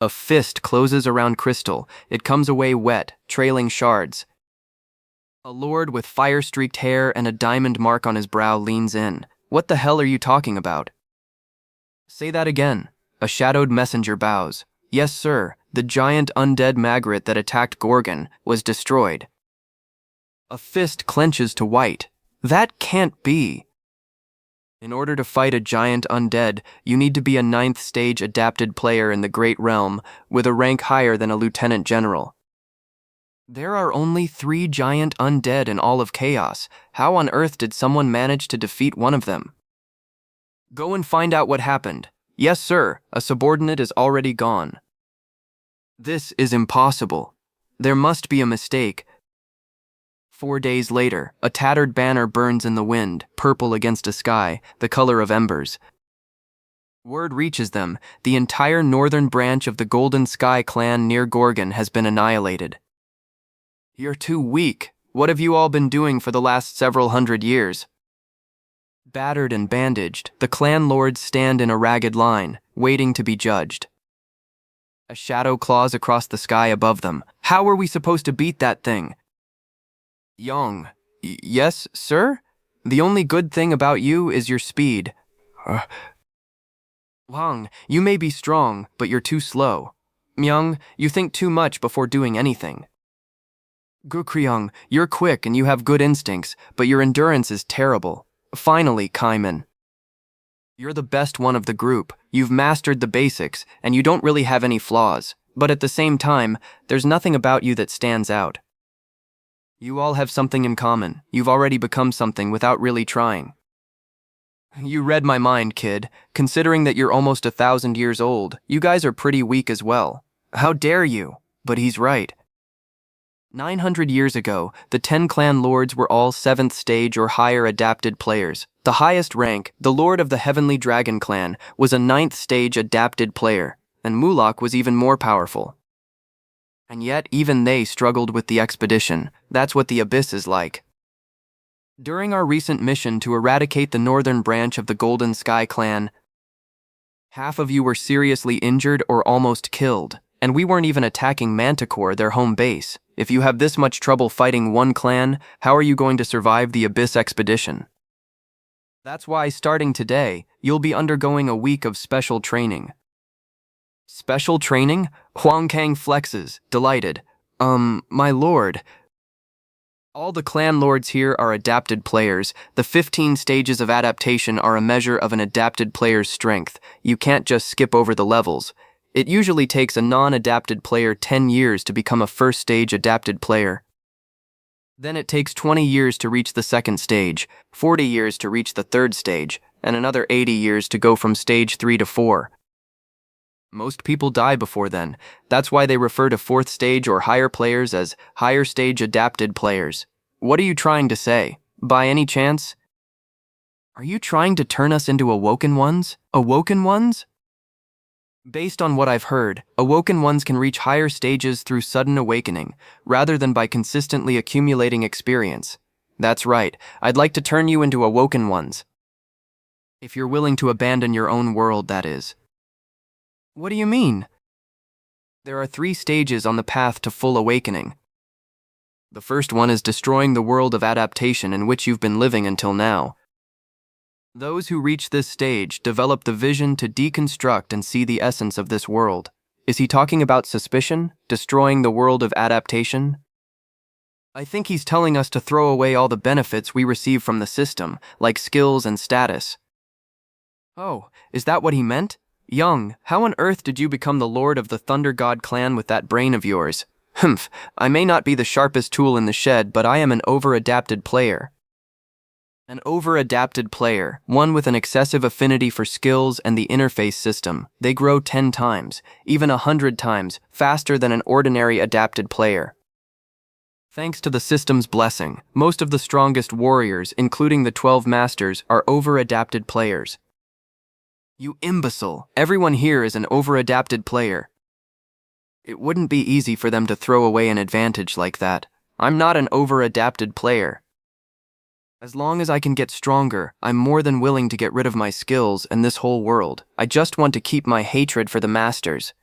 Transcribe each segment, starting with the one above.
A fist closes around crystal. It comes away wet, trailing shards. A lord with fire-streaked hair and a diamond mark on his brow leans in. What the hell are you talking about? Say that again. A shadowed messenger bows. Yes, sir. The giant undead magret that attacked Gorgon was destroyed. A fist clenches to white. That can't be. In order to fight a giant undead, you need to be a 9th stage adapted player in the Great Realm with a rank higher than a lieutenant general. There are only 3 giant undead in all of Chaos. How on earth did someone manage to defeat one of them? Go and find out what happened. Yes, sir. A subordinate is already gone. This is impossible. There must be a mistake. 4 days later, a tattered banner burns in the wind, purple against a sky, the color of embers. Word reaches them, the entire northern branch of the Golden Sky clan near Gorgon has been annihilated. You're too weak. What have you all been doing for the last several hundred years? Battered and bandaged, the clan lords stand in a ragged line, waiting to be judged. A shadow claws across the sky above them. How are we supposed to beat that thing? Yong. Yes, sir? The only good thing about you is your speed. Hwang, you may be strong, but you're too slow. Myung, you think too much before doing anything. Gukryung, you're quick and you have good instincts, but your endurance is terrible. Finally, Caiman. You're the best one of the group. You've mastered the basics, and you don't really have any flaws. But at the same time, there's nothing about you that stands out. You all have something in common. You've already become something without really trying. You read my mind, kid. Considering that you're almost 1,000 years old, you guys are pretty weak as well. How dare you? But he's right. 900 years ago, the 10 clan lords were all 7th stage or higher adapted players. The highest rank, the lord of the Heavenly Dragon clan, was a 9th stage adapted player, and Mulak was even more powerful. And yet, even they struggled with the expedition. That's what the Abyss is like. During our recent mission to eradicate the northern branch of the Golden Sky clan, half of you were seriously injured or almost killed, and we weren't even attacking Manticore, their home base. If you have this much trouble fighting one clan, how are you going to survive the Abyss expedition? That's why, starting today, you'll be undergoing a week of special training. Special training? Huang Kang flexes, delighted. My lord. All the clan lords here are adapted players. The 15 stages of adaptation are a measure of an adapted player's strength. You can't just skip over the levels. It usually takes a non-adapted player 10 years to become a first stage adapted player. Then it takes 20 years to reach the second stage, 40 years to reach the third stage, and another 80 years to go from stage 3 to 4. Most people die before then. That's why they refer to 4th stage or higher players as higher stage adapted players. What are you trying to say? By any chance? Are you trying to turn us into awoken ones? Awoken ones? Based on what I've heard, awoken ones can reach higher stages through sudden awakening, rather than by consistently accumulating experience. That's right, I'd like to turn you into awoken ones. If you're willing to abandon your own world, that is. What do you mean? There are 3 stages on the path to full awakening. The first one is destroying the world of adaptation in which you've been living until now. Those who reach this stage develop the vision to deconstruct and see the essence of this world. Is he talking about suspicion, destroying the world of adaptation? I think he's telling us to throw away all the benefits we receive from the system, like skills and status. Oh, is that what he meant? Yong, how on earth did you become the lord of the Thunder God clan with that brain of yours? Humph, I may not be the sharpest tool in the shed, but I am an over-adapted player. An over-adapted player, one with an excessive affinity for skills and the interface system. They grow 10 times, even 100 times, faster than an ordinary adapted player. Thanks to the system's blessing, most of the strongest warriors, including the 12 masters, are over-adapted players. You imbecile! Everyone here is an over-adapted player. It wouldn't be easy for them to throw away an advantage like that. I'm not an over-adapted player. As long as I can get stronger, I'm more than willing to get rid of my skills and this whole world. I just want to keep my hatred for the masters.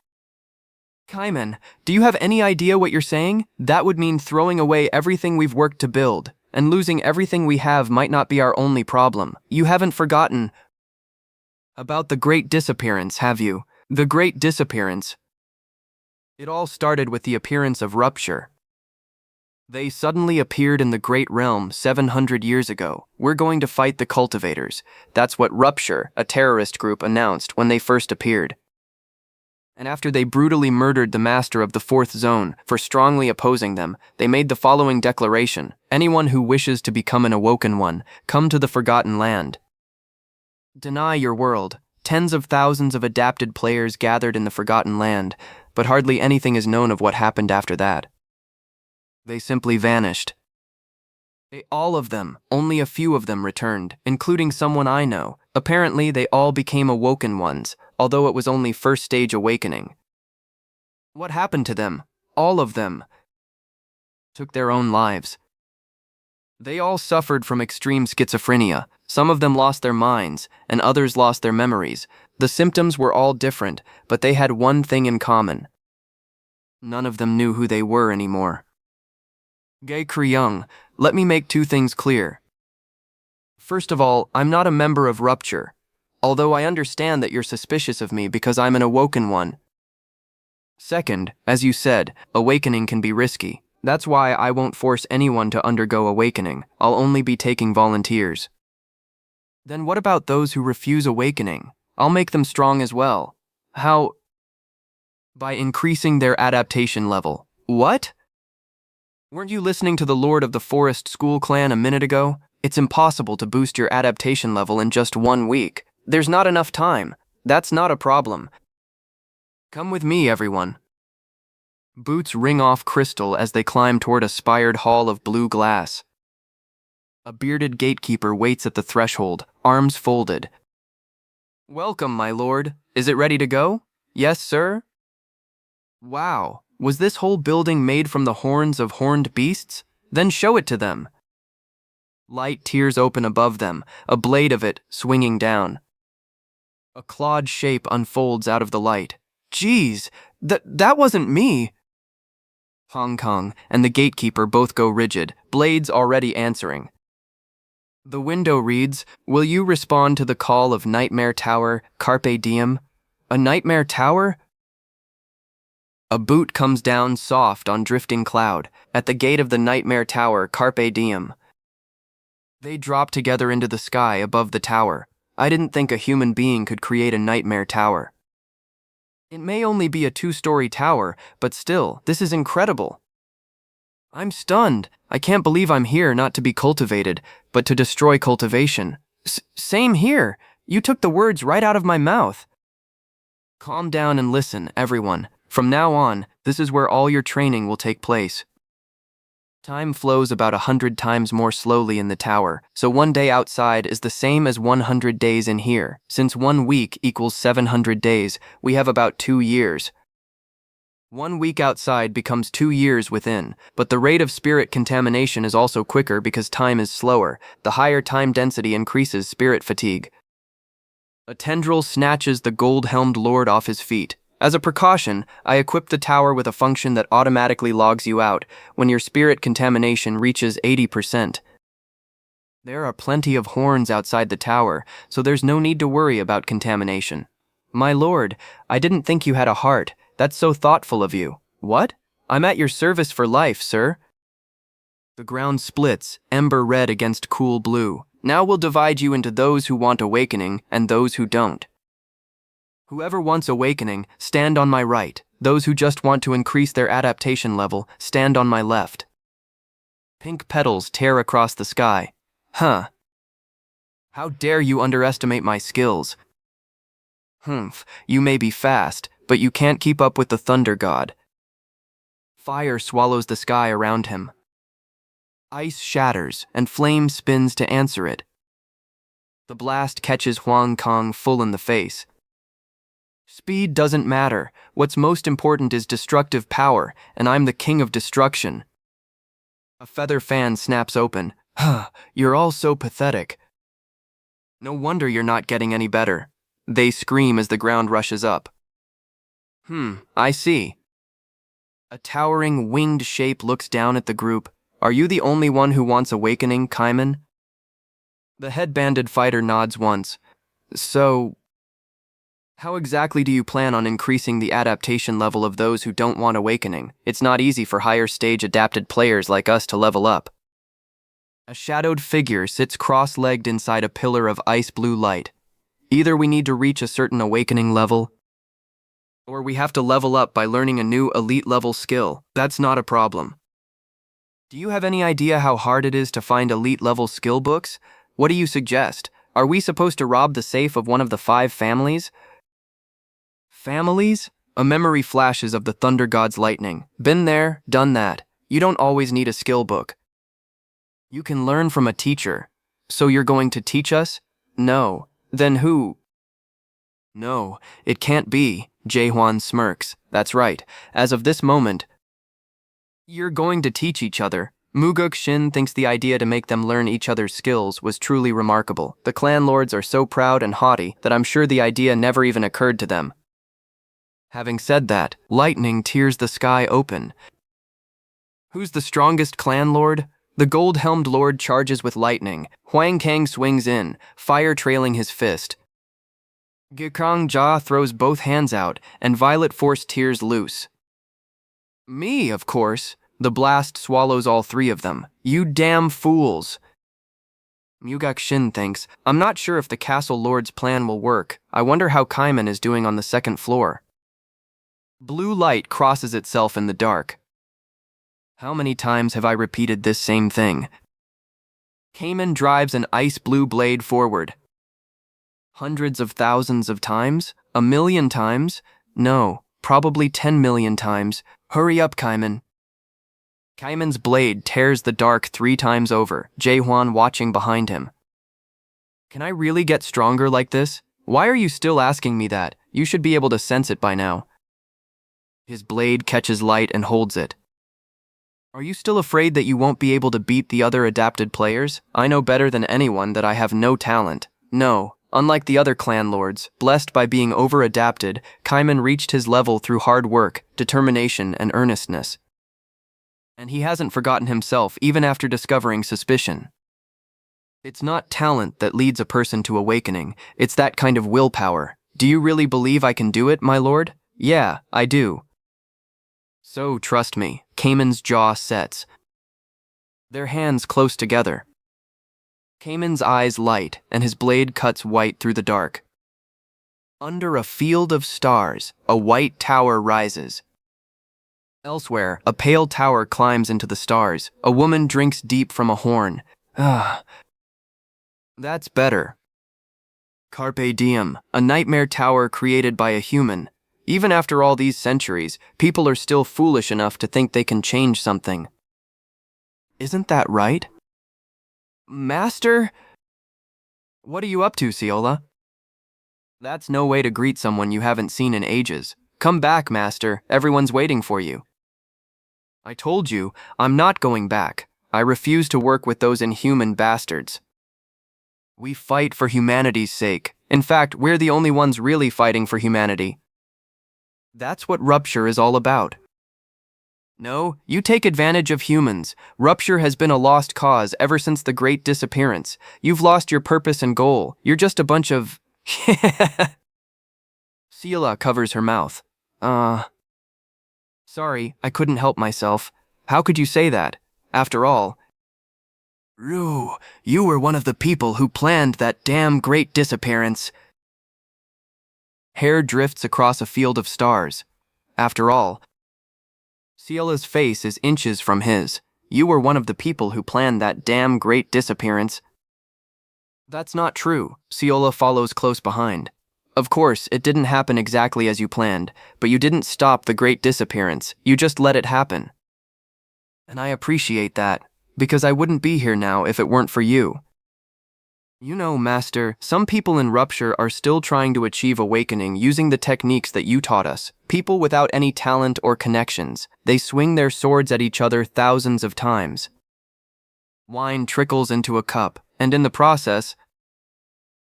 Caiman, do you have any idea what you're saying? That would mean throwing away everything we've worked to build, and losing everything we have might not be our only problem. You haven't forgotten about the Great Disappearance, have you? The Great Disappearance. It all started with the appearance of rupture. They suddenly appeared in the Great Realm 700 years ago. We're going to fight the cultivators. That's what Rupture, a terrorist group, announced when they first appeared. And after they brutally murdered the master of the fourth zone for strongly opposing them, they made the following declaration: anyone who wishes to become an awoken one, come to the Forgotten Land. Deny your world. Tens of thousands of adapted players gathered in the Forgotten Land, but hardly anything is known of what happened after that. They simply vanished. All of them, only a few of them returned, including someone I know. Apparently, they all became awoken ones, although it was only first stage awakening. What happened to them? All of them took their own lives. They all suffered from extreme schizophrenia. Some of them lost their minds, and others lost their memories. The symptoms were all different, but they had one thing in common. None of them knew who they were anymore. Young, let me make two things clear. First of all, I'm not a member of Rupture, although I understand that you're suspicious of me because I'm an awoken one. Second, as you said, awakening can be risky. That's why I won't force anyone to undergo awakening. I'll only be taking volunteers. Then what about those who refuse awakening? I'll make them strong as well. How? By increasing their adaptation level. What? Weren't you listening to the Lord of the Forest School Clan a minute ago? It's impossible to boost your adaptation level in just 1 week. There's not enough time. That's not a problem. Come with me, everyone. Boots ring off crystal as they climb toward a spired hall of blue glass. A bearded gatekeeper waits at the threshold, arms folded. Welcome, my lord. Is it ready to go? Yes, sir? Wow. Was this whole building made from the horns of horned beasts? Then show it to them. Light tears open above them, a blade of it swinging down. A clawed shape unfolds out of the light. Geez, that wasn't me. Hong Kong and the gatekeeper both go rigid, blades already answering. The window reads, will you respond to the call of Nightmare Tower, Carpe Diem? A nightmare tower? A boot comes down soft on drifting cloud, at the gate of the Nightmare Tower, Carpe Diem. They drop together into the sky above the tower. I didn't think a human being could create a nightmare tower. It may only be a 2-story tower, but still, this is incredible. I'm stunned. I can't believe I'm here not to be cultivated, but to destroy cultivation. Same here. You took the words right out of my mouth. Calm down and listen, everyone. From now on, this is where all your training will take place. Time flows about 100 times more slowly in the tower, so 1 day outside is the same as 100 days in here. Since 1 week equals 700 days, we have about 2 years. 1 week outside becomes 2 years within, but the rate of spirit contamination is also quicker because time is slower. The higher time density increases spirit fatigue. A tendril snatches the gold-helmed lord off his feet. As a precaution, I equip the tower with a function that automatically logs you out when your spirit contamination reaches 80%. There are plenty of horns outside the tower, so there's no need to worry about contamination. My lord, I didn't think you had a heart. That's so thoughtful of you. What? I'm at your service for life, sir. The ground splits, ember red against cool blue. Now we'll divide you into those who want awakening and those who don't. Whoever wants awakening, stand on my right. Those who just want to increase their adaptation level, stand on my left. Pink petals tear across the sky. Huh. How dare you underestimate my skills? Humph, you may be fast, but you can't keep up with the thunder god. Fire swallows the sky around him. Ice shatters, and flame spins to answer it. The blast catches Hwang Kong full in the face. Speed doesn't matter. What's most important is destructive power, and I'm the king of destruction. A feather fan snaps open. You're all so pathetic. No wonder you're not getting any better. They scream as the ground rushes up. I see. A towering, winged shape looks down at the group. Are you the only one who wants awakening, Caiman? The headbanded fighter nods once. So, how exactly do you plan on increasing the adaptation level of those who don't want awakening? It's not easy for higher stage adapted players like us to level up. A shadowed figure sits cross-legged inside a pillar of ice blue light. Either we need to reach a certain awakening level, or we have to level up by learning a new elite level skill. That's not a problem. Do you have any idea how hard it is to find elite level skill books? What do you suggest? Are we supposed to rob the safe of one of the 5 families? Families? A memory flashes of the Thunder God's lightning. Been there, done that. You don't always need a skill book. You can learn from a teacher. So you're going to teach us? No. Then who? No, it can't be. Jaehwan smirks. That's right. As of this moment, you're going to teach each other. Mugeuk Shin thinks the idea to make them learn each other's skills was truly remarkable. The clan lords are so proud and haughty that I'm sure the idea never even occurred to them. Having said that, lightning tears the sky open. Who's the strongest clan lord? The gold-helmed lord charges with lightning. Huang Kang swings in, fire trailing his fist. Gekang Jia throws both hands out, and Violet force tears loose. Me, of course. The blast swallows all 3 of them. You damn fools. Mugeuk Shin thinks, I'm not sure if the castle lord's plan will work. I wonder how Caiman is doing on the 2nd floor. Blue light crosses itself in the dark. How many times have I repeated this same thing? Caiman drives an ice blue blade forward. Hundreds of thousands of times? 1,000,000 times? No, probably 10 million times. Hurry up, Caiman. Caiman's blade tears the dark 3 times over, Jaehwan watching behind him. Can I really get stronger like this? Why are you still asking me that? You should be able to sense it by now. His blade catches light and holds it. Are you still afraid that you won't be able to beat the other adapted players? I know better than anyone that I have no talent. No. Unlike the other clan lords, blessed by being over-adapted, Caiman reached his level through hard work, determination, and earnestness. And he hasn't forgotten himself even after discovering suspicion. It's not talent that leads a person to awakening, it's that kind of willpower. Do you really believe I can do it, my lord? Yeah, I do. So trust me. Caiman's jaw sets. Their hands close together. Caiman's eyes light, and his blade cuts white through the dark. Under a field of stars, a white tower rises. Elsewhere, a pale tower climbs into the stars. A woman drinks deep from a horn. That's better. Carpe Diem, a nightmare tower created by a human. Even after all these centuries, people are still foolish enough to think they can change something. Isn't that right? Master? What are you up to, Seolha? That's no way to greet someone you haven't seen in ages. Come back, Master. Everyone's waiting for you. I told you, I'm not going back. I refuse to work with those inhuman bastards. We fight for humanity's sake. In fact, we're the only ones really fighting for humanity. That's what Rupture is all about. No, you take advantage of humans. Rupture has been a lost cause ever since the Great Disappearance. You've lost your purpose and goal. You're just a bunch of... Seolha covers her mouth. Sorry, I couldn't help myself. How could you say that? After all... Rue, you were one of the people who planned that damn Great Disappearance. Hair drifts across a field of stars. After all... Seolha's face is inches from his. You were one of the people who planned that damn Great Disappearance. That's not true. Seolha follows close behind. Of course, it didn't happen exactly as you planned, but you didn't stop the Great Disappearance. You just let it happen. And I appreciate that, because I wouldn't be here now if it weren't for you. You know, Master, some people in Rupture are still trying to achieve awakening using the techniques that you taught us. People without any talent or connections. They swing their swords at each other thousands of times. Wine trickles into a cup, and in the process,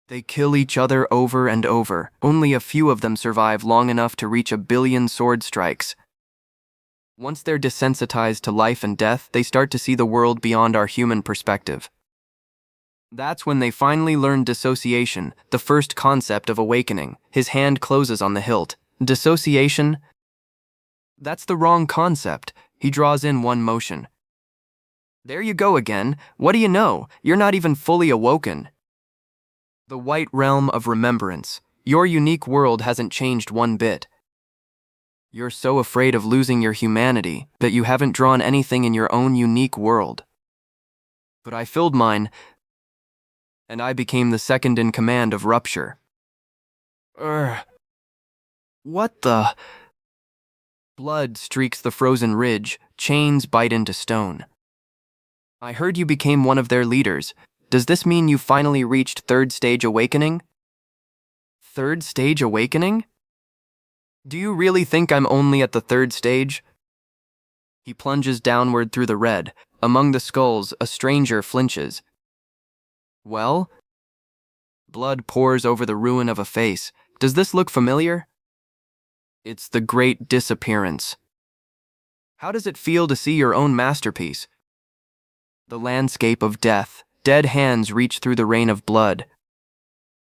they kill each other over and over. Only a few of them survive long enough to reach 1 billion sword strikes. Once they're desensitized to life and death, they start to see the world beyond our human perspective. That's when they finally learn dissociation, the first concept of awakening. His hand closes on the hilt. Dissociation? That's the wrong concept. He draws in one motion. There you go again. What do you know? You're not even fully awoken. The white realm of remembrance. Your unique world hasn't changed one bit. You're so afraid of losing your humanity that you haven't drawn anything in your own unique world. But I filled mine, and I became the second in command of Rupture. What the? Blood streaks the frozen ridge, chains bite into stone. I heard you became one of their leaders. Does this mean you finally reached third stage awakening? Third stage awakening? Do you really think I'm only at the third stage? He plunges downward through the red. Among the skulls, a stranger flinches. Well? Blood pours over the ruin of a face. Does this look familiar? It's the Great Disappearance. How does it feel to see your own masterpiece? The landscape of death. Dead hands reach through the rain of blood.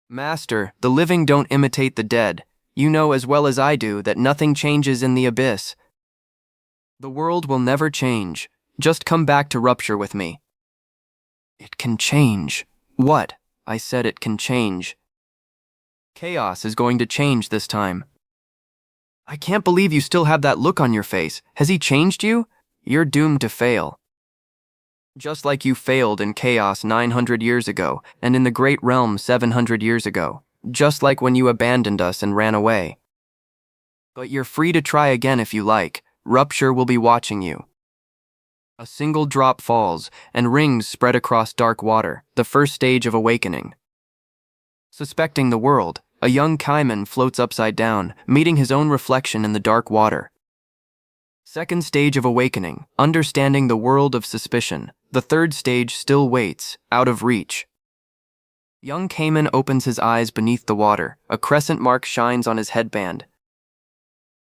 Master, the living don't imitate the dead. You know as well as I do that nothing changes in the abyss. The world will never change. Just come back to Rupture with me. It can change. What? I said it can change. Chaos is going to change this time. I can't believe you still have that look on your face. Has he changed you? You're doomed to fail. Just like you failed in Chaos 900 years ago, and in the Great Realm 700 years ago. Just like when you abandoned us and ran away. But you're free to try again if you like. Rupture will be watching you. A single drop falls, and rings spread across dark water, the first stage of awakening. Suspecting the world, a young Caiman floats upside down, meeting his own reflection in the dark water. Second stage of awakening, understanding the world of suspicion. The third stage still waits, out of reach. Young Caiman opens his eyes beneath the water. A crescent mark shines on his headband.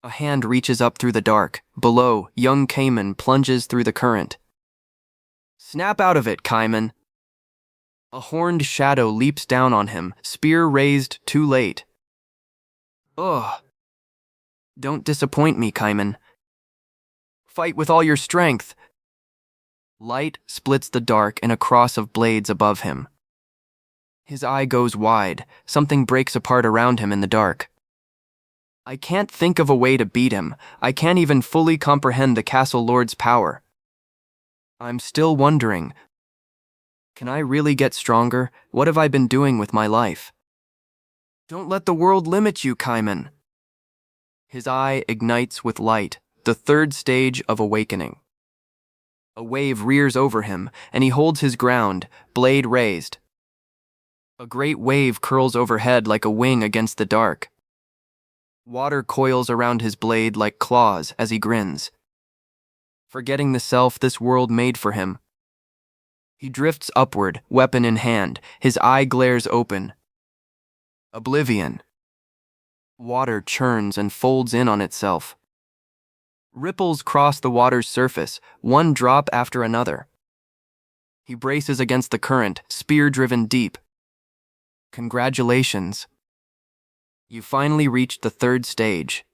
A hand reaches up through the dark. Below, young Caiman plunges through the current. Snap out of it, Caiman. A horned shadow leaps down on him, spear raised too late. Ugh. Don't disappoint me, Caiman. Fight with all your strength. Light splits the dark in a cross of blades above him. His eye goes wide. Something breaks apart around him in the dark. I can't think of a way to beat him. I can't even fully comprehend the Castle Lord's power. I'm still wondering. Can I really get stronger? What have I been doing with my life? Don't let the world limit you, Caiman. His eye ignites with light, the third stage of awakening. A wave rears over him, and he holds his ground, blade raised. A great wave curls overhead like a wing against the dark. Water coils around his blade like claws as he grins. Forgetting the self this world made for him. He drifts upward, weapon in hand, his eye glares open. Oblivion. Water churns and folds in on itself. Ripples cross the water's surface, one drop after another. He braces against the current, spear driven deep. Congratulations. You finally reached the third stage.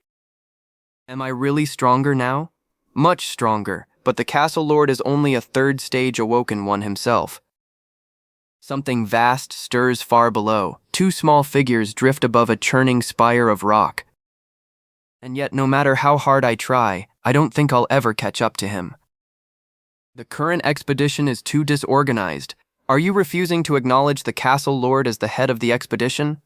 Am I really stronger now? Much stronger, but the Castle Lord is only a third stage awoken one himself. Something vast stirs far below. Two small figures drift above a churning spire of rock. And yet, no matter how hard I try, I don't think I'll ever catch up to him. The current expedition is too disorganized. Are you refusing to acknowledge the Castle Lord as the head of the expedition?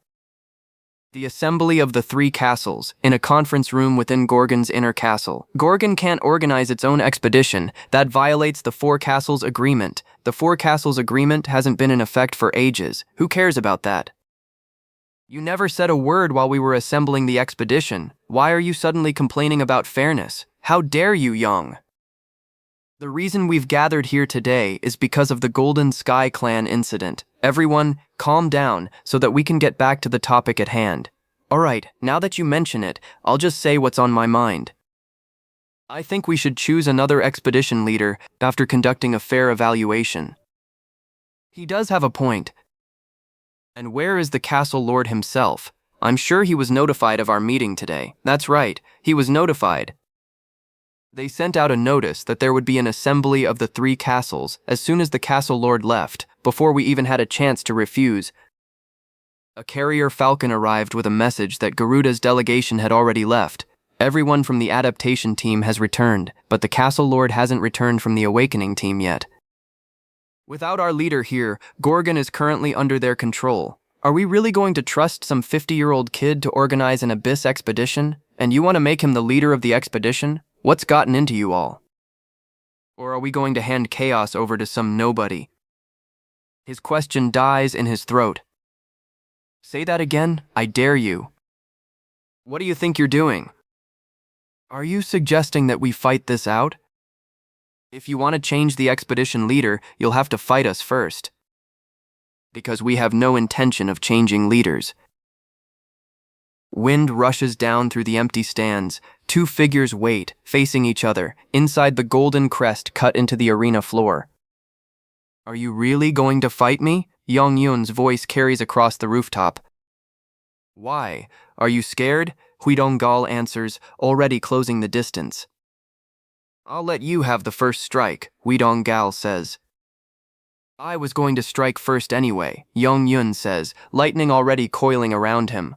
The assembly of the three castles, in a conference room within Gorgon's inner castle. Gorgon can't organize its own expedition. That violates the Four Castles Agreement. The Four Castles Agreement hasn't been in effect for ages. Who cares about that? You never said a word while we were assembling the expedition. Why are you suddenly complaining about fairness? How dare you, Yong? The reason we've gathered here today is because of the Golden Sky Clan incident. Everyone, calm down so that we can get back to the topic at hand. Alright, now that you mention it, I'll just say what's on my mind. I think we should choose another expedition leader after conducting a fair evaluation. He does have a point. And where is the castle lord himself? I'm sure he was notified of our meeting today. That's right, he was notified. They sent out a notice that there would be an assembly of the 3 castles as soon as the castle lord left, before we even had a chance to refuse. A carrier falcon arrived with a message that Garuda's delegation had already left. Everyone from the adaptation team has returned, but the castle lord hasn't returned from the awakening team yet. Without our leader here, Gorgon is currently under their control. Are we really going to trust some 50-year-old kid to organize an abyss expedition? And you want to make him the leader of the expedition? What's gotten into you all? Or are we going to hand chaos over to some nobody? His question dies in his throat. Say that again, I dare you. What do you think you're doing? Are you suggesting that we fight this out? If you want to change the expedition leader, you'll have to fight us first. Because we have no intention of changing leaders. Wind rushes down through the empty stands. 2 figures wait, facing each other, inside the golden crest cut into the arena floor. Are you really going to fight me? Yong-yun's voice carries across the rooftop. Why? Are you scared? Hwidong answers, already closing the distance. I'll let you have the first strike, Hwidong says. I was going to strike first anyway, Yong-yun says, lightning already coiling around him.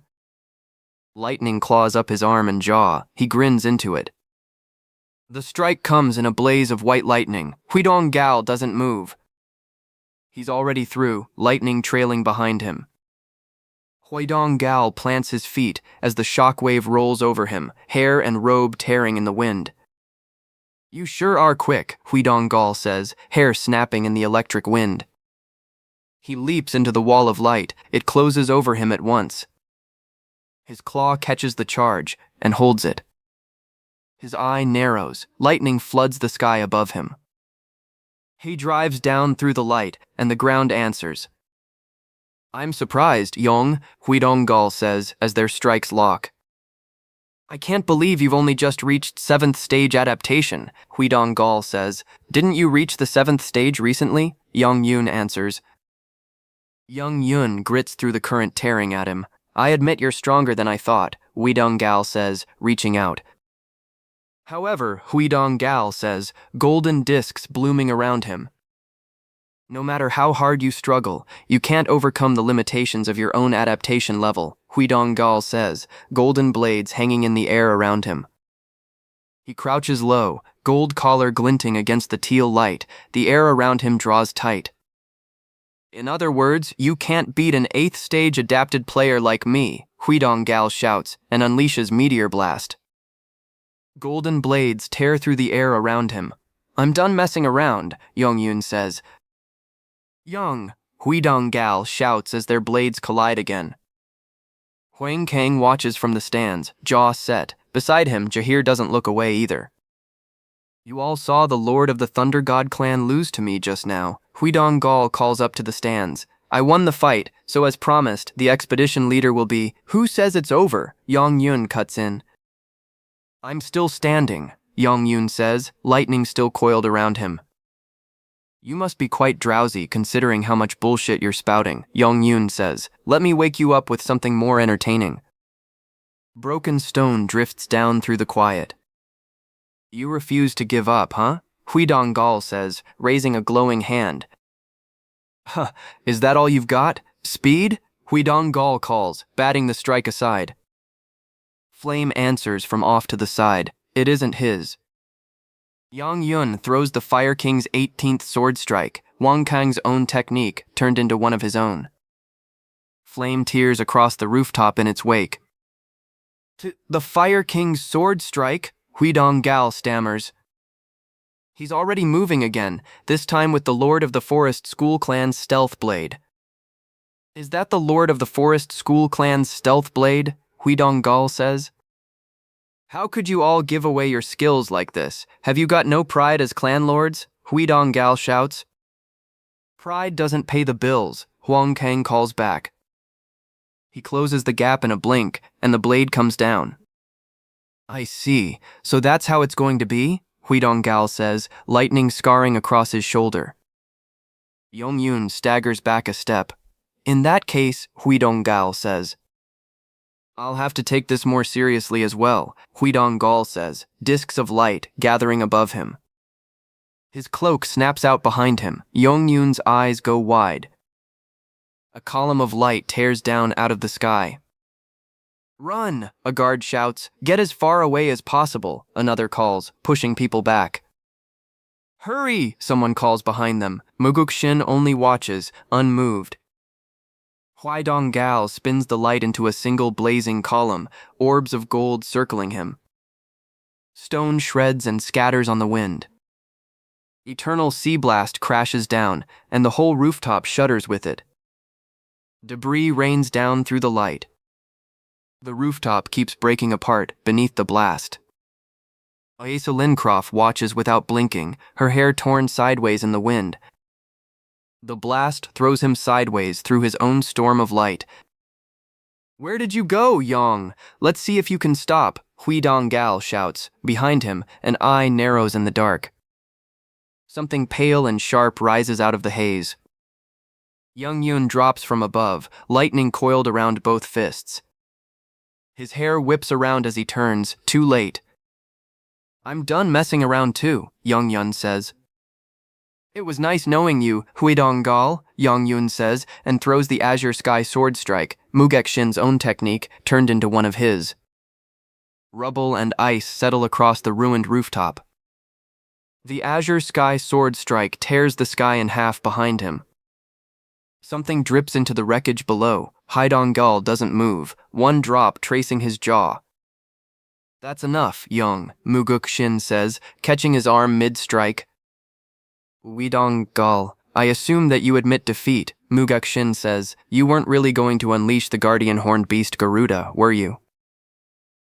Lightning claws up his arm and jaw. He grins into it. The strike comes in a blaze of white lightning. Hwidong doesn't move. He's already through, lightning trailing behind him. Hwidong plants his feet as the shockwave rolls over him, hair and robe tearing in the wind. You sure are quick, Hwidong says, hair snapping in the electric wind. He leaps into the wall of light. It closes over him at once. His claw catches the charge and holds it. His eye narrows. Lightning floods the sky above him. He drives down through the light, and the ground answers. I'm surprised, Yong, Hwidong says as their strikes lock. I can't believe you've only just reached 7th stage adaptation, Hwidong says. Didn't you reach the 7th stage recently? Yong-yun answers. Yong-yun grits through the current tearing at him. I admit you're stronger than I thought, Hwidong says, reaching out. However, Hwidong says, golden discs blooming around him. No matter how hard you struggle, you can't overcome the limitations of your own adaptation level, Hwidong says, golden blades hanging in the air around him. He crouches low, gold collar glinting against the teal light. The air around him draws tight. In other words, you can't beat an 8th stage adapted player like me, Hwidong shouts, and unleashes Meteor Blast. Golden blades tear through the air around him. I'm done messing around, Yong-yun says. Yong, Hwidong shouts as their blades collide again. Hwang Kang watches from the stands, jaw set. Beside him, Jaehwan doesn't look away either. You all saw the Lord of the Thunder God clan lose to me just now. Hwidong calls up to the stands. I won the fight, so as promised, the expedition leader will be. Who says it's over? Yong-yun cuts in. I'm still standing, Yong-yun says, lightning still coiled around him. You must be quite drowsy considering how much bullshit you're spouting, Yong-yun says. Let me wake you up with something more entertaining. Broken stone drifts down through the quiet. You refuse to give up, huh? Hwidong says, raising a glowing hand. Huh, is that all you've got? Speed? Hwidong calls, batting the strike aside. Flame answers from off to the side. It isn't his. Yong-yun throws the Fire King's 18th sword strike, Wang Kang's own technique, turned into one of his own. Flame tears across the rooftop in its wake. The Fire King's sword strike? Hwidong stammers. He's already moving again, this time with the Lord of the Forest School Clan's Stealth Blade. Is that the Lord of the Forest School Clan's Stealth Blade? Hwidong says. How could you all give away your skills like this? Have you got no pride as clan lords? Hwidong shouts. Pride doesn't pay the bills, Wang Kang calls back. He closes the gap in a blink, and the blade comes down. I see. So that's how it's going to be? Hwidong says, lightning scarring across his shoulder. Yong staggers back a step. In that case, Hwidong says. I'll have to take this more seriously as well, Hwidong says, discs of light gathering above him. His cloak snaps out behind him. Yong eyes go wide. A column of light tears down out of the sky. Run, a guard shouts. Get as far away as possible, another calls, pushing people back. Hurry, someone calls behind them. Mugeuk Shin only watches, unmoved. Hwidong spins the light into a single blazing column, orbs of gold circling him. Stone shreds and scatters on the wind. Eternal sea blast crashes down, and the whole rooftop shudders with it. Debris rains down through the light. The rooftop keeps breaking apart beneath the blast. Aesa watches without blinking, her hair torn sideways in the wind. The blast throws him sideways through his own storm of light. Where did you go, Yong? Let's see if you can stop, Hwidong shouts. Behind him, an eye narrows in the dark. Something pale and sharp rises out of the haze. Yong drops from above, lightning coiled around both fists. His hair whips around as he turns, too late. I'm done messing around too, Yong says. It was nice knowing you, Hwidong Yong says, and throws the azure sky sword strike, Mugeuk Shin's own technique, turned into one of his. Rubble and ice settle across the ruined rooftop. The azure sky sword strike tears the sky in half behind him. Something drips into the wreckage below. Hwidong doesn't move, one drop tracing his jaw. That's enough, Yong, Mugeuk Shin says, catching his arm mid-strike. Hwidong I assume that you admit defeat, Mugeuk Shin says. You weren't really going to unleash the guardian horned beast Garuda, were you?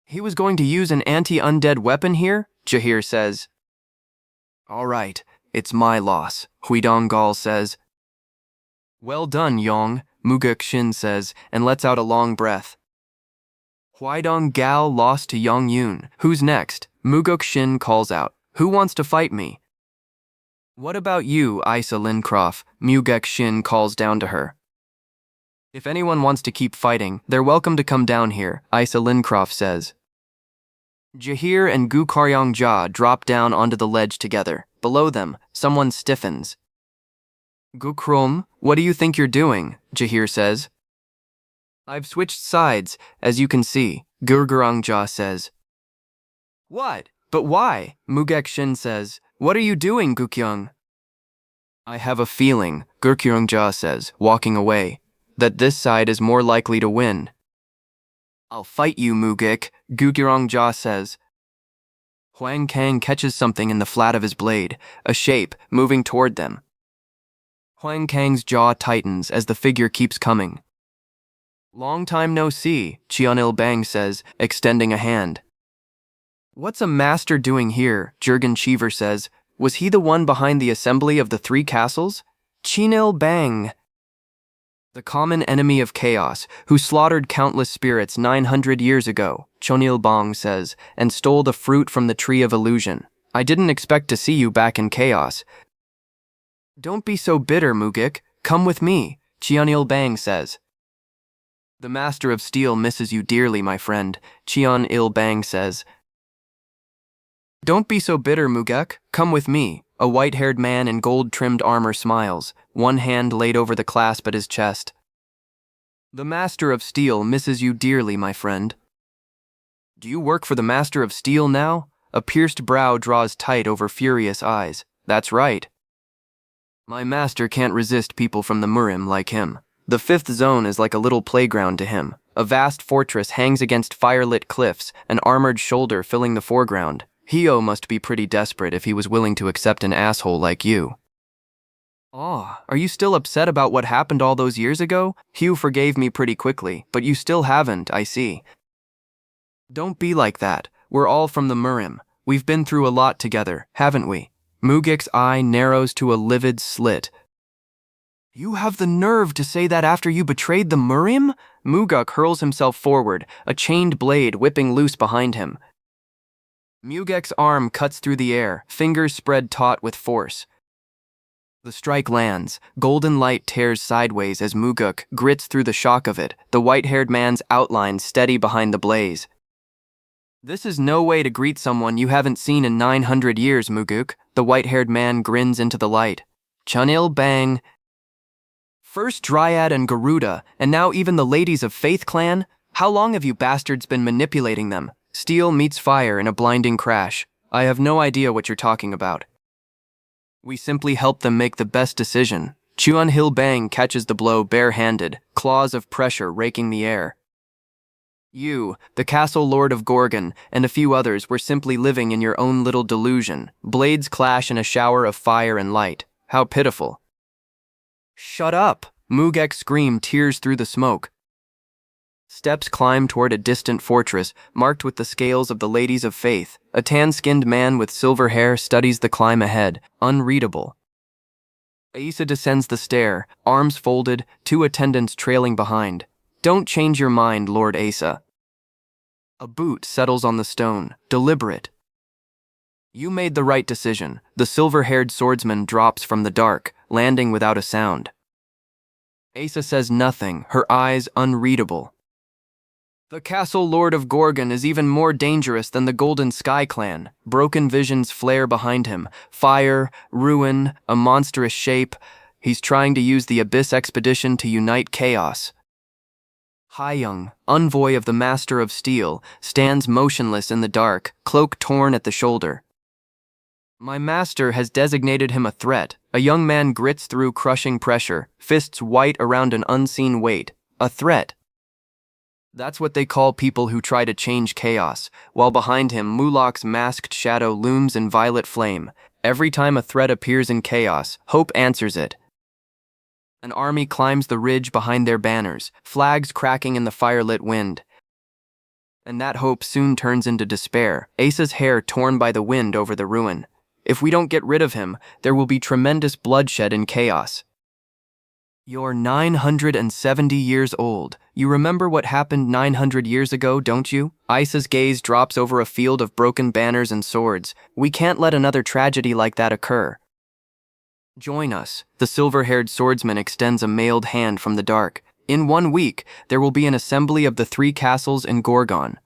He was going to use an anti-undead weapon here, Jaehwan says. All right, it's my loss, Hwidong says. Well done, Yong, Mugeuk Shin says, and lets out a long breath. Hwidong lost to Yong. Who's next? Mugeuk Shin calls out. Who wants to fight me? What about you, Aesa Mugeuk Shin calls down to her. If anyone wants to keep fighting, they're welcome to come down here, Aesa says. Jaehwan and Gu Karyong drop down onto the ledge together. Below them, someone stiffens. Gukrom, what do you think you're doing? Jaehwan says. I've switched sides, as you can see, Gurgurangja says. What? But why? Mugeuk Shin says. What are you doing, Gukyung? I have a feeling, Gurgurangja says, walking away, that this side is more likely to win. I'll fight you, Mugeuk, Gurgurangja says. Hwang Kang catches something in the flat of his blade, a shape, moving toward them. Hwang Kang's jaw tightens as the figure keeps coming. Long time no see, Cheon-il Bang says, extending a hand. What's a master doing here, Jurgen Cheever says. Was he the one behind the assembly of the three castles? Cheon-il Bang. The common enemy of chaos, who slaughtered countless spirits 900 years ago, Cheon-il Bang says, and stole the fruit from the tree of illusion. I didn't expect to see you back in chaos. Don't be so bitter, Mugeuk. Come with me, Cheon-il Bang says. The Master of Steel misses you dearly, my friend, Cheon-il Bang says. Don't be so bitter, Mugeuk. Come with me. A white-haired man in gold-trimmed armor smiles, one hand laid over the clasp at his chest. The Master of Steel misses you dearly, my friend. Do you work for the Master of Steel now? A pierced brow draws tight over furious eyes. That's right. My master can't resist people from the Murim like him. The fifth zone is like a little playground to him. A vast fortress hangs against fire-lit cliffs, an armored shoulder filling the foreground. Heo must be pretty desperate if he was willing to accept an asshole like you. Aw, are you still upset about what happened all those years ago? Hugh forgave me pretty quickly, but you still haven't, I see. Don't be like that. We're all from the Murim. We've been through a lot together, haven't we? Mugeuk's eye narrows to a livid slit. You have the nerve to say that after you betrayed the Murim? Mugeuk hurls himself forward, a chained blade whipping loose behind him. Mugeuk's arm cuts through the air, fingers spread taut with force. The strike lands. Golden light tears sideways as Mugeuk grits through the shock of it, the white-haired man's outline steady behind the blaze. This is no way to greet someone you haven't seen in 900 years, Mugeuk. The white-haired man grins into the light. Cheon-il Bang. First Dryad and Garuda, and now even the ladies of Faith Clan? How long have you bastards been manipulating them? Steel meets fire in a blinding crash. I have no idea what you're talking about. We simply help them make the best decision. Cheon-il Bang catches the blow bare-handed, claws of pressure raking the air. You, the castle lord of Gorgon, and a few others were simply living in your own little delusion. Blades clash in a shower of fire and light. How pitiful. Shut up! Mugeuk screamed, tears through the smoke. Steps climb toward a distant fortress, marked with the scales of the Ladies of Faith. A tan-skinned man with silver hair studies the climb ahead, unreadable. Asa descends the stair, arms folded, two attendants trailing behind. Don't change your mind, Lord Asa. A boot settles on the stone, deliberate. You made the right decision. The silver-haired swordsman drops from the dark, landing without a sound. Asa says nothing, her eyes unreadable. The castle lord of Gorgon is even more dangerous than the Golden Sky clan. Broken visions flare behind him. Fire, ruin, a monstrous shape. He's trying to use the Abyss expedition to unite chaos. Hwidong, envoy of the Master of Steel, stands motionless in the dark, cloak torn at the shoulder. My master has designated him a threat. A young man grits through crushing pressure, fists white around an unseen weight. A threat. That's what they call people who try to change chaos, while behind him Mulok's masked shadow looms in violet flame. Every time a threat appears in chaos, hope answers it. An army climbs the ridge behind their banners, flags cracking in the firelit wind. And that hope soon turns into despair, Asa's hair torn by the wind over the ruin. If we don't get rid of him, there will be tremendous bloodshed and chaos. You're 970 years old. You remember what happened 900 years ago, don't you? Isa's gaze drops over a field of broken banners and swords. We can't let another tragedy like that occur. Join us. The silver-haired swordsman extends a mailed hand from the dark. In 1 week, there will be an assembly of the 3 castles in Gorgon.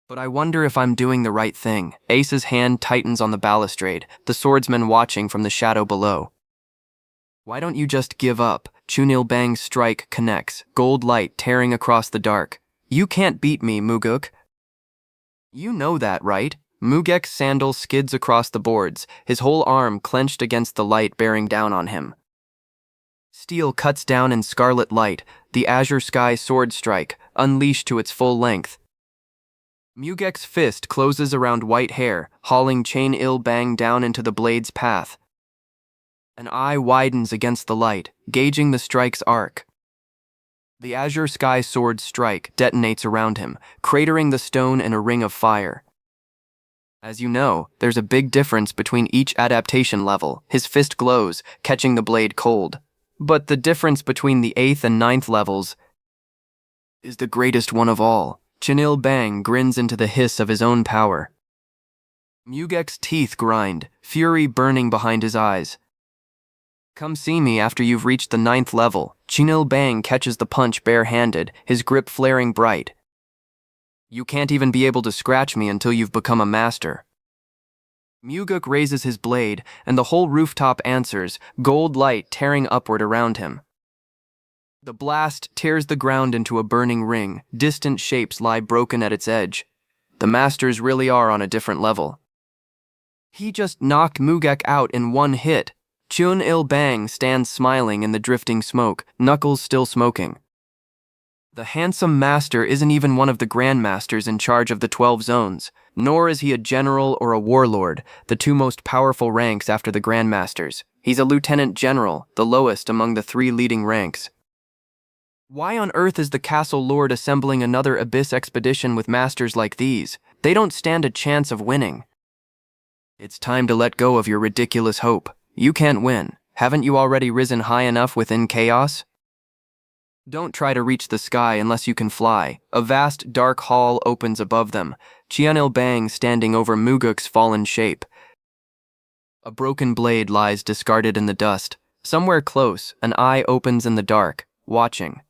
But I wonder if I'm doing the right thing. Asa's hand tightens on the balustrade, the swordsman watching from the shadow below. Why don't you just give up? Cheon-il Bang's strike connects, gold light tearing across the dark. You can't beat me, Mugeuk. You know that, right? Mugeuk's sandal skids across the boards, his whole arm clenched against the light bearing down on him. Steel cuts down in scarlet light, the azure sky sword strike, unleashed to its full length. Mugeuk's fist closes around white hair, hauling Cheon-il Bang down into the blade's path. An eye widens against the light, gauging the strike's arc. The azure sky sword strike detonates around him, cratering the stone in a ring of fire. As you know, there's a big difference between each adaptation level. His fist glows, catching the blade cold. But the difference between the 8th and 9th levels is the greatest one of all. Cheon-il Bang grins into the hiss of his own power. Mugeuk's teeth grind, fury burning behind his eyes. Come see me after you've reached the 9th level. Cheon-il Bang catches the punch bare-handed, his grip flaring bright. You can't even be able to scratch me until you've become a master. Mugeuk raises his blade, and the whole rooftop answers, gold light tearing upward around him. The blast tears the ground into a burning ring, distant shapes lie broken at its edge. The masters really are on a different level. He just knocked Mugeuk out in 1 hit. Cheon-il Bang stands smiling in the drifting smoke, knuckles still smoking. The handsome master isn't even one of the grandmasters in charge of the 12 zones, nor is he a general or a warlord, the 2 most powerful ranks after the grandmasters. He's a lieutenant general, the lowest among the 3 leading ranks. Why on earth is the castle lord assembling another Abyss expedition with masters like these? They don't stand a chance of winning. It's time to let go of your ridiculous hope. You can't win. Haven't you already risen high enough within chaos? Don't try to reach the sky unless you can fly. A vast, dark hall opens above them, Cheon-il Bang standing over Mugeuk's fallen shape. A broken blade lies discarded in the dust. Somewhere close, an eye opens in the dark, watching.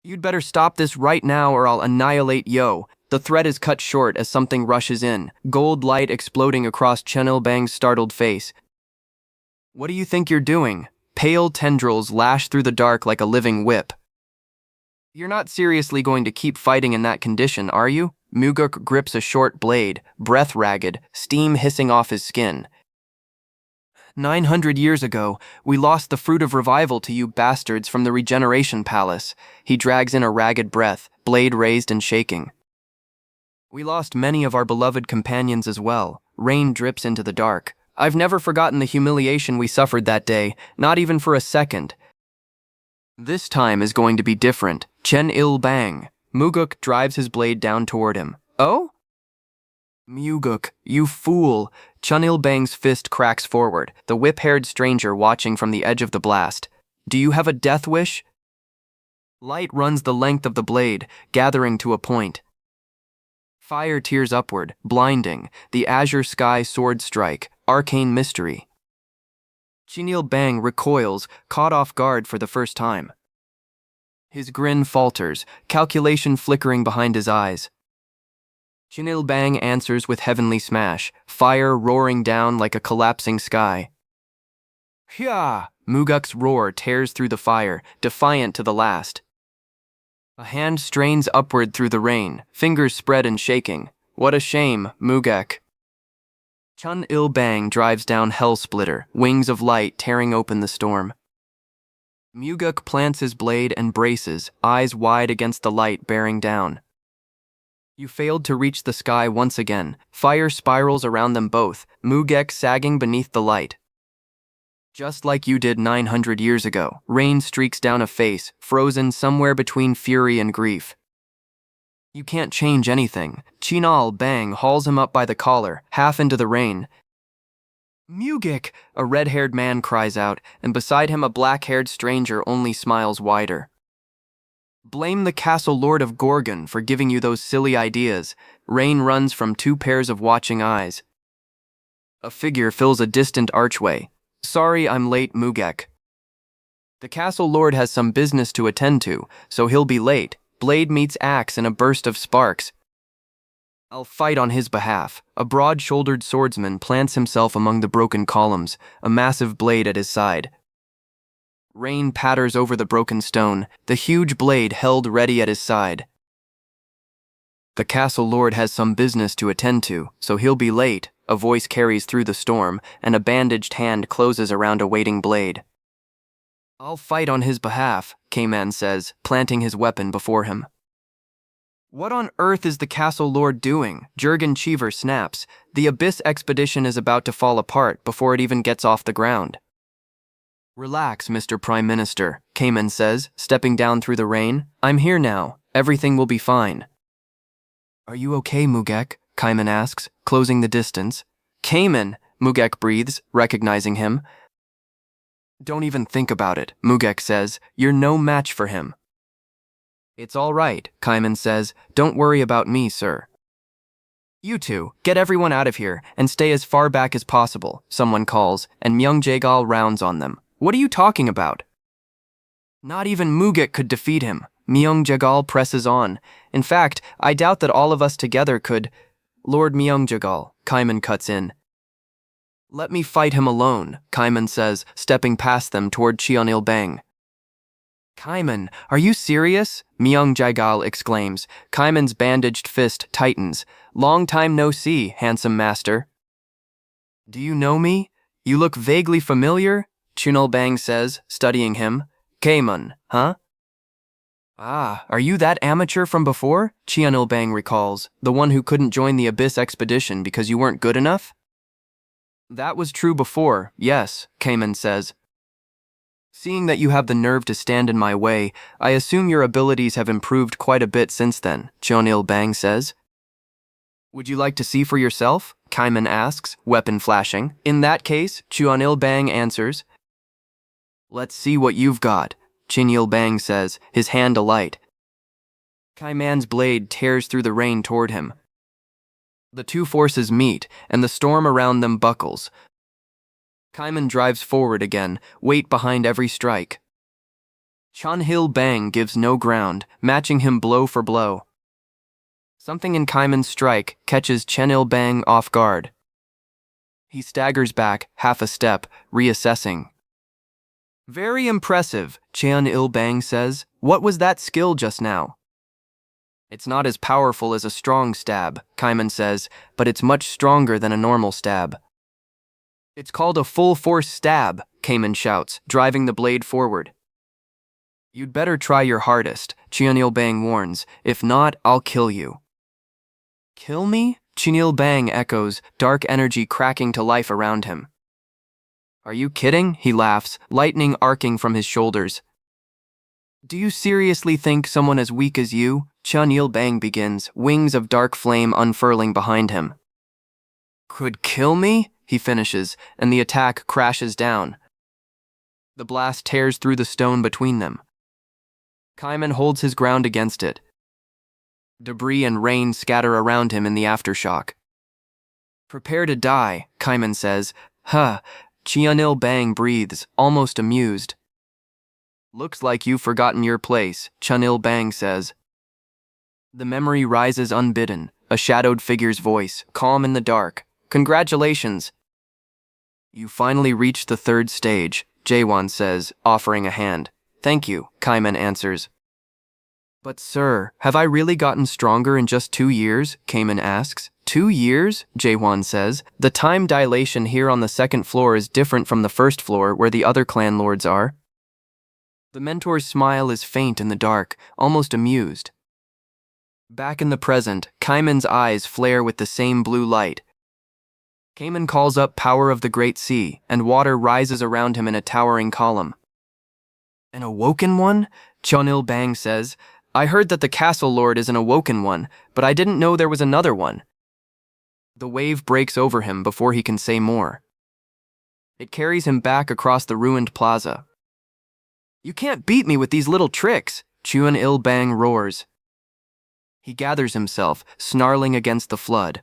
You'd better stop this right now or I'll annihilate Yo. The threat is cut short as something rushes in, gold light exploding across Cheon-il Bang's startled face. What do you think you're doing? Pale tendrils lash through the dark like a living whip. You're not seriously going to keep fighting in that condition, are you? Mugeuk grips a short blade, breath ragged, steam hissing off his skin. 900 years ago, we lost the fruit of revival to you bastards from the regeneration palace. He drags in a ragged breath, blade raised and shaking. We lost many of our beloved companions as well. Rain drips into the dark. I've never forgotten the humiliation we suffered that day, not even for a second. This time is going to be different. Cheon-il Bang. Mugeuk drives his blade down toward him. Oh? Mugeuk, you fool. Cheon-il Bang's fist cracks forward, the whip-haired stranger watching from the edge of the blast. Do you have a death wish? Light runs the length of the blade, gathering to a point. Fire tears upward, blinding, the azure sky sword strike, arcane mystery. Cheon-il Bang recoils, caught off guard for the first time. His grin falters, calculation flickering behind his eyes. Cheon-il Bang answers with heavenly smash, fire roaring down like a collapsing sky. Hya! Mugeuk's roar tears through the fire, defiant to the last. A hand strains upward through the rain, fingers spread and shaking. What a shame, Mugeuk. Cheon-il Bang drives down Hell Splitter, wings of light tearing open the storm. Mugeuk plants his blade and braces, eyes wide against the light bearing down. You failed to reach the sky once again. Fire spirals around them both, Mugeuk sagging beneath the light. Just like you did 900 years ago, rain streaks down a face, frozen somewhere between fury and grief. You can't change anything. Cheon-il Bang hauls him up by the collar, half into the rain. Mugeuk! A red-haired man cries out, and beside him a black-haired stranger only smiles wider. Blame the castle lord of Gorgon for giving you those silly ideas. Rain runs from two pairs of watching eyes. A figure fills a distant archway. Sorry I'm late, Mugeuk. The castle lord has some business to attend to, so he'll be late. Blade meets axe in a burst of sparks. I'll fight on his behalf. A broad-shouldered swordsman plants himself among the broken columns, a massive blade at his side. Rain patters over the broken stone, the huge blade held ready at his side. The castle lord has some business to attend to, so he'll be late. A voice carries through the storm, and a bandaged hand closes around a waiting blade. I'll fight on his behalf, Caiman says, planting his weapon before him. What on earth is the castle lord doing? Jurgen Cheever snaps. The Abyss expedition is about to fall apart before it even gets off the ground. Relax, Mr. Prime Minister, Caiman says, stepping down through the rain. I'm here now. Everything will be fine. Are you okay, Mugeuk? Caiman asks, closing the distance. Caiman, Mugeuk breathes, recognizing him. Don't even think about it, Mugeuk says. You're no match for him. It's all right, Caiman says. Don't worry about me, sir. You two, get everyone out of here and stay as far back as possible, someone calls, and Myung-jae-gal rounds on them. What are you talking about? Not even Mugeuk could defeat him. Myung-jae-gal presses on. In fact, I doubt that all of us together could. Lord Myung-jae-gal, Caiman cuts in. Let me fight him alone, Caiman says, stepping past them toward Cheon-il Bang. Caiman, are you serious? Myung-jae-gal exclaims. Caiman's bandaged fist tightens. Long time no see, handsome master. Do you know me? You look vaguely familiar, Cheon-il Bang says, studying him. Caiman, huh? Ah, are you that amateur from before? Cheon-il Bang recalls, the one who couldn't join the Abyss expedition because you weren't good enough? That was true before, yes, Caiman says. Seeing that you have the nerve to stand in my way, I assume your abilities have improved quite a bit since then, Cheon-il Bang says. Would you like to see for yourself? Caiman asks, weapon flashing. In that case, Cheon-il Bang answers. Let's see what you've got. Cheon-il Bang says, his hand alight. Caiman's blade tears through the rain toward him. The two forces meet, and the storm around them buckles. Caiman drives forward again, weight behind every strike. Cheon-il Bang gives no ground, matching him blow for blow. Something in Caiman's strike catches Cheon-il Bang off guard. He staggers back, half a step, reassessing. Very impressive, Cheon-il Bang says. What was that skill just now? It's not as powerful as a strong stab, Caiman says, but it's much stronger than a normal stab. It's called a full-force stab, Caiman shouts, driving the blade forward. You'd better try your hardest, Cheon-il Bang warns. If not, I'll kill you. Kill me? Cheon-il Bang echoes, dark energy cracking to life around him. Are you kidding? He laughs, lightning arcing from his shoulders. Do you seriously think someone as weak as you? Cheon-il Bang begins, wings of dark flame unfurling behind him. Could kill me? He finishes, and the attack crashes down. The blast tears through the stone between them. Caiman holds his ground against it. Debris and rain scatter around him in the aftershock. Prepare to die, Caiman says. Huh. Cheon-il Bang breathes, almost amused. Looks like you've forgotten your place, Cheon-il Bang says. The memory rises unbidden, a shadowed figure's voice, calm in the dark. Congratulations. You finally reached the third stage, Jaehwan says, offering a hand. Thank you, Caiman answers. But sir, have I really gotten stronger in just 2 years? Caiman asks. 2 years? Jaehwan says. The time dilation here on the second floor is different from the first floor where the other clan lords are. The mentor's smile is faint in the dark, almost amused. Back in the present, Caiman's eyes flare with the same blue light. Caiman calls up power of the great sea, and water rises around him in a towering column. An awoken one? Cheon-il Bang says. I heard that the castle lord is an awoken one, but I didn't know there was another one. The wave breaks over him before he can say more. It carries him back across the ruined plaza. You can't beat me with these little tricks, Cheon-il Bang roars. He gathers himself, snarling against the flood.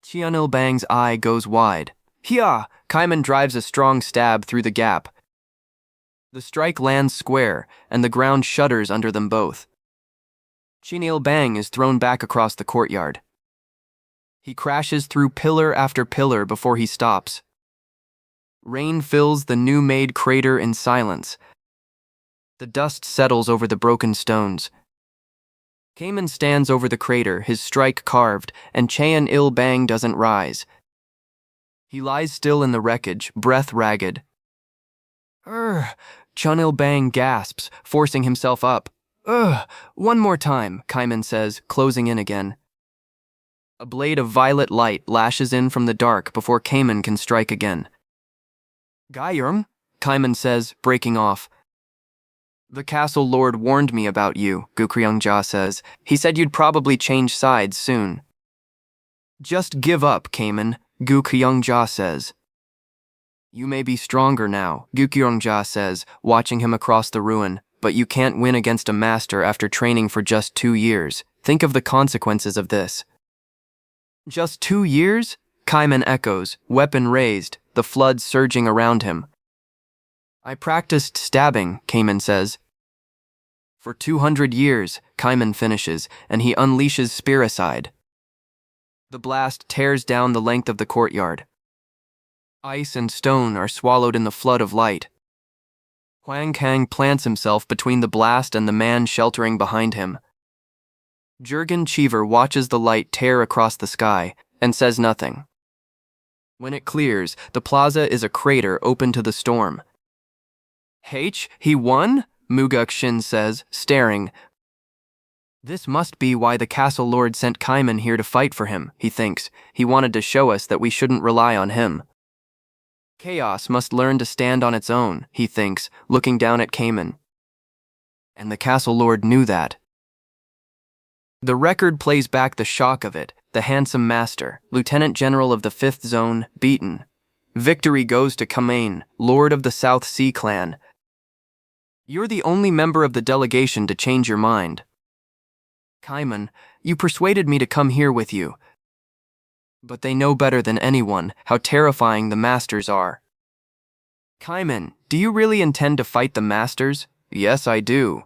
Cheon-il Bang's eye goes wide. Hia! Caiman drives a strong stab through the gap. The strike lands square, and the ground shudders under them both. Cheon-il Bang is thrown back across the courtyard. He crashes through pillar after pillar before he stops. Rain fills the new-made crater in silence. The dust settles over the broken stones. Caiman stands over the crater, his strike carved, and Cheon-il Bang doesn't rise. He lies still in the wreckage, breath ragged. Cheon-il Bang gasps, forcing himself up. One more time, Caiman says, closing in again. A blade of violet light lashes in from the dark before Caiman can strike again. Yong, Caiman says, breaking off. The castle lord warned me about you, Gukryong-ja says. He said you'd probably change sides soon. Just give up, Caiman, Gukryong-ja says. You may be stronger now, Gukryong-ja says, watching him across the ruin, but you can't win against a master after training for just 2 years. Think of the consequences of this. Just 2 years? Caiman echoes, weapon raised, the flood surging around him. I practiced stabbing, Caiman says. For 200 years, Caiman finishes, and he unleashes Spiricide. The blast tears down the length of the courtyard. Ice and stone are swallowed in the flood of light. Huang Kang plants himself between the blast and the man sheltering behind him. Jurgen Cheever watches the light tear across the sky and says nothing. When it clears, the plaza is a crater open to the storm. He won? Mugeuk Shin says, staring. This must be why the castle lord sent Caiman here to fight for him, he thinks. He wanted to show us that we shouldn't rely on him. Chaos must learn to stand on its own, he thinks, looking down at Caiman. And the castle lord knew that. The record plays back the shock of it, the handsome master, lieutenant general of the 5th Zone, beaten. Victory goes to Caiman, lord of the South Sea clan. You're the only member of the delegation to change your mind. Caiman, you persuaded me to come here with you. But they know better than anyone how terrifying the masters are. Caiman, do you really intend to fight the masters? Yes, I do.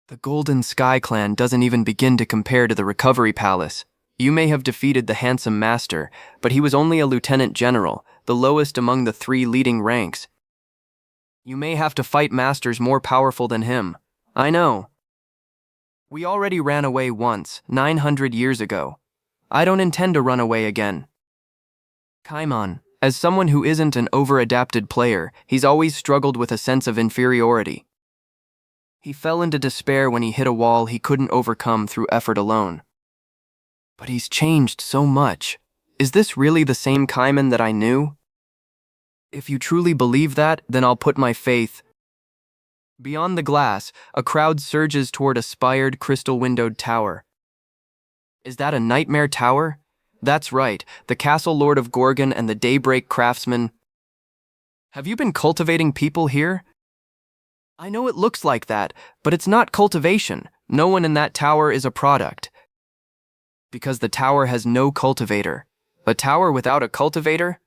The Golden Sky Clan doesn't even begin to compare to the Recovery Palace. You may have defeated the handsome master, but he was only a lieutenant general, the lowest among the 3 leading ranks. You may have to fight masters more powerful than him. I know. We already ran away once, 900 years ago. I don't intend to run away again. Caiman, as someone who isn't an over-adapted player, he's always struggled with a sense of inferiority. He fell into despair when he hit a wall he couldn't overcome through effort alone. But he's changed so much. Is this really the same Caiman that I knew? If you truly believe that, then I'll put my faith. Beyond the glass, a crowd surges toward a spired, crystal-windowed tower. Is that a nightmare tower? That's right, the Castle Lord of Gorgon and the Daybreak Craftsman. Have you been cultivating people here? I know it looks like that, but it's not cultivation. No one in that tower is a product. Because the tower has no cultivator. A tower without a cultivator?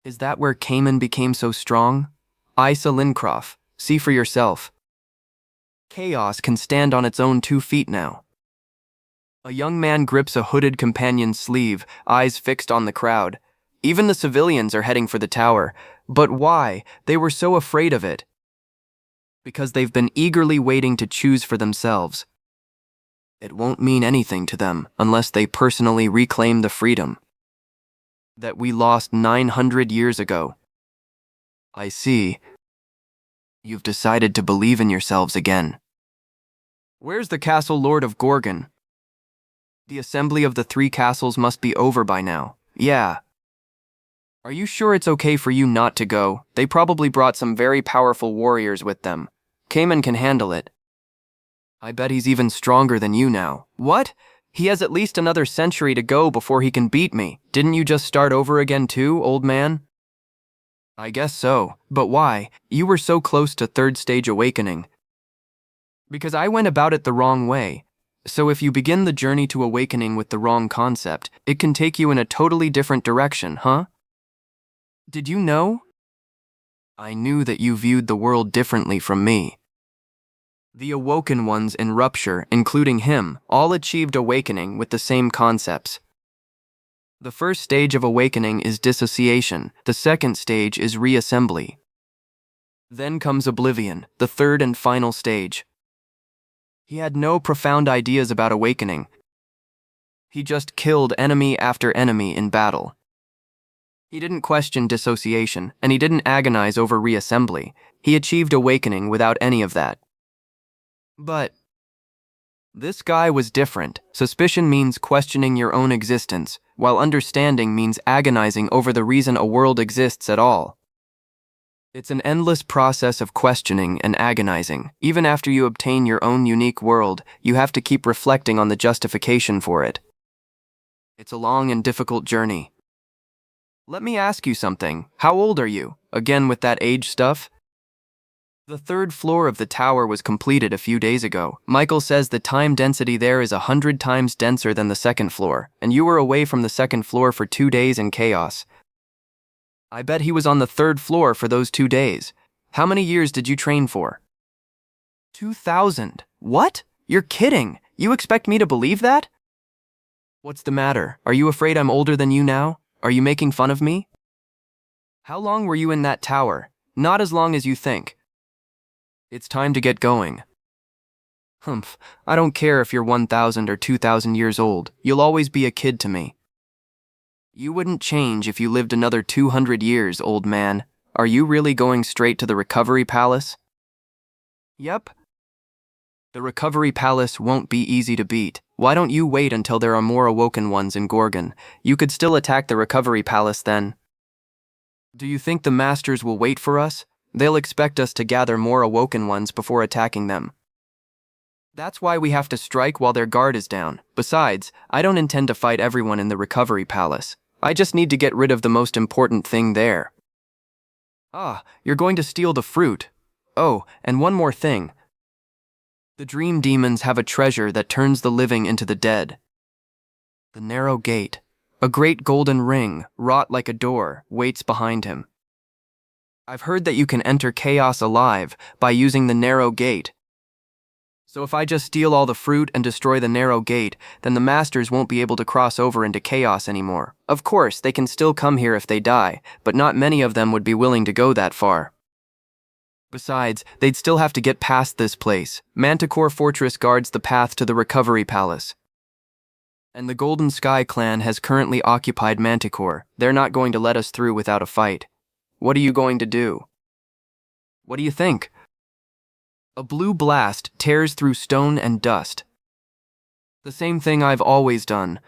Is that where Caiman became so strong? Isa Lincroft, see for yourself. Chaos can stand on its own 2 feet now. A young man grips a hooded companion's sleeve, eyes fixed on the crowd. Even the civilians are heading for the tower. But why? They were so afraid of it. Because they've been eagerly waiting to choose for themselves. It won't mean anything to them unless they personally reclaim the freedom that we lost 900 years ago. I see. You've decided to believe in yourselves again. Where's the Castle Lord of Gorgon? The assembly of the 3 castles must be over by now. Yeah. Are you sure it's okay for you not to go? They probably brought some very powerful warriors with them. Caiman can handle it. I bet he's even stronger than you now. What? He has at least another century to go before he can beat me. Didn't you just start over again too, old man? I guess so. But why? You were so close to 3rd stage awakening. Because I went about it the wrong way. So if you begin the journey to awakening with the wrong concept, it can take you in a totally different direction, huh? Did you know? I knew that you viewed the world differently from me. The awoken ones in Rupture, including him, all achieved awakening with the same concepts. The first stage of awakening is dissociation, the second stage is reassembly. Then comes oblivion, the third and final stage. He had no profound ideas about awakening. He just killed enemy after enemy in battle. He didn't question dissociation, and he didn't agonize over reassembly. He achieved awakening without any of that. But this guy was different. Suspicion means questioning your own existence, while understanding means agonizing over the reason a world exists at all. It's an endless process of questioning and agonizing. Even after you obtain your own unique world, you have to keep reflecting on the justification for it. It's a long and difficult journey. Let me ask you something. How old are you? Again with that age stuff? The 3rd floor of the tower was completed a few days ago. Michael says the time density there is 100 times denser than the 2nd floor, and you were away from the 2nd floor for 2 days in chaos. I bet he was on the 3rd floor for those 2 days. How many years did you train for? 2,000. What? You're kidding. You expect me to believe that? What's the matter? Are you afraid I'm older than you now? Are you making fun of me? How long were you in that tower? Not as long as you think. It's time to get going. Humph, I don't care if you're 1,000 or 2,000 years old. You'll always be a kid to me. You wouldn't change if you lived another 200 years, old man. Are you really going straight to the Recovery Palace? Yep. The Recovery Palace won't be easy to beat. Why don't you wait until there are more awoken ones in Gorgon? You could still attack the Recovery Palace then. Do you think the masters will wait for us? They'll expect us to gather more awoken ones before attacking them. That's why we have to strike while their guard is down. Besides, I don't intend to fight everyone in the Recovery Palace. I just need to get rid of the most important thing there. Ah, you're going to steal the fruit. Oh, and one more thing. The dream demons have a treasure that turns the living into the dead. The narrow gate, a great golden ring, wrought like a door, waits behind him. I've heard that you can enter chaos alive by using the narrow gate. So if I just steal all the fruit and destroy the narrow gate, then the masters won't be able to cross over into chaos anymore. Of course, they can still come here if they die, but not many of them would be willing to go that far. Besides, they'd still have to get past this place. Manticore Fortress guards the path to the Recovery Palace. And the Golden Sky clan has currently occupied Manticore. They're not going to let us through without a fight. What are you going to do? What do you think? A blue blast tears through stone and dust. The same thing I've always done.